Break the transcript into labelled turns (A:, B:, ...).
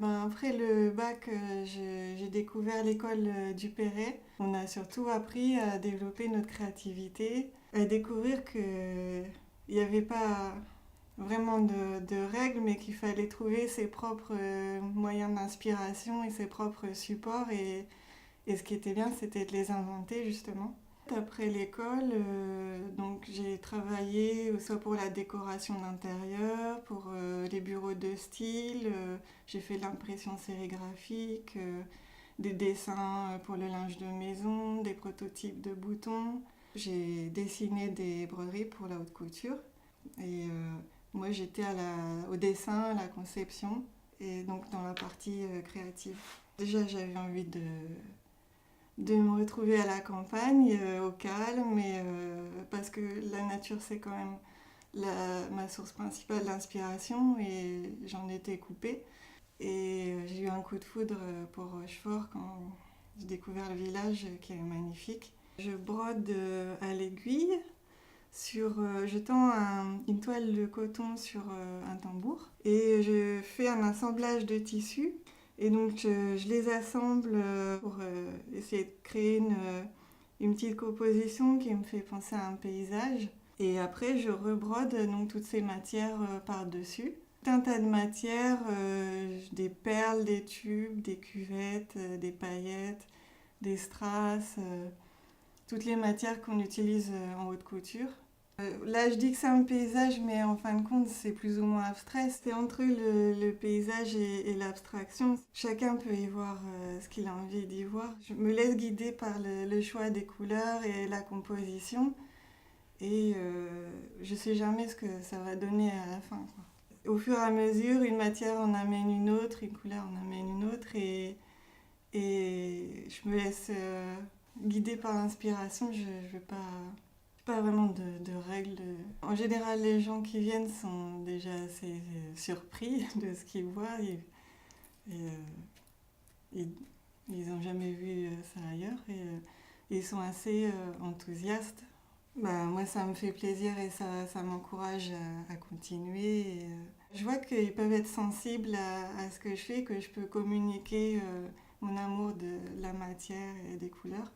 A: Après le bac, j'ai découvert l'école du Perret. On a surtout appris à développer notre créativité, à découvrir qu'il n'y avait pas vraiment de règles, mais qu'il fallait trouver ses propres moyens d'inspiration et ses propres supports. Et ce qui était bien, c'était de les inventer justement. Après l'école, donc j'ai travaillé soit pour la décoration d'intérieur, pour les bureaux de style, j'ai fait de l'impression sérigraphique, des dessins pour le linge de maison, des prototypes de boutons. J'ai dessiné des broderies pour la haute couture et moi j'étais au dessin, à la conception et donc dans la partie créative. Déjà j'avais envie de me retrouver à la campagne, au calme, parce que la nature c'est quand même ma source principale d'inspiration et j'en étais coupée. Et j'ai eu un coup de foudre pour Rochefort quand j'ai découvert le village qui est magnifique. Je brode à l'aiguille, je tends une toile de coton sur un tambour et je fais un assemblage de tissus. Et donc je les assemble pour essayer de créer une petite composition qui me fait penser à un paysage. Et après je rebrode donc toutes ces matières par-dessus. Tout un tas de matières, des perles, des tubes, des cuvettes, des paillettes, des strass, toutes les matières qu'on utilise en haute couture. Là, je dis que c'est un paysage, mais en fin de compte, c'est plus ou moins abstrait. C'est entre le paysage et l'abstraction. Chacun peut y voir ce qu'il a envie d'y voir. Je me laisse guider par le choix des couleurs et la composition. Et je ne sais jamais ce que ça va donner à la fin, quoi. Au fur et à mesure, une matière en amène une autre, une couleur en amène une autre. Et je me laisse guider par l'inspiration. Je ne veux pas vraiment de règles. En général, les gens qui viennent sont déjà assez surpris de ce qu'ils voient et, ils n'ont jamais vu ça ailleurs et ils sont assez enthousiastes. Moi, ça me fait plaisir et ça m'encourage à continuer. Je vois qu'ils peuvent être sensibles à ce que je fais, que je peux communiquer mon amour de la matière et des couleurs.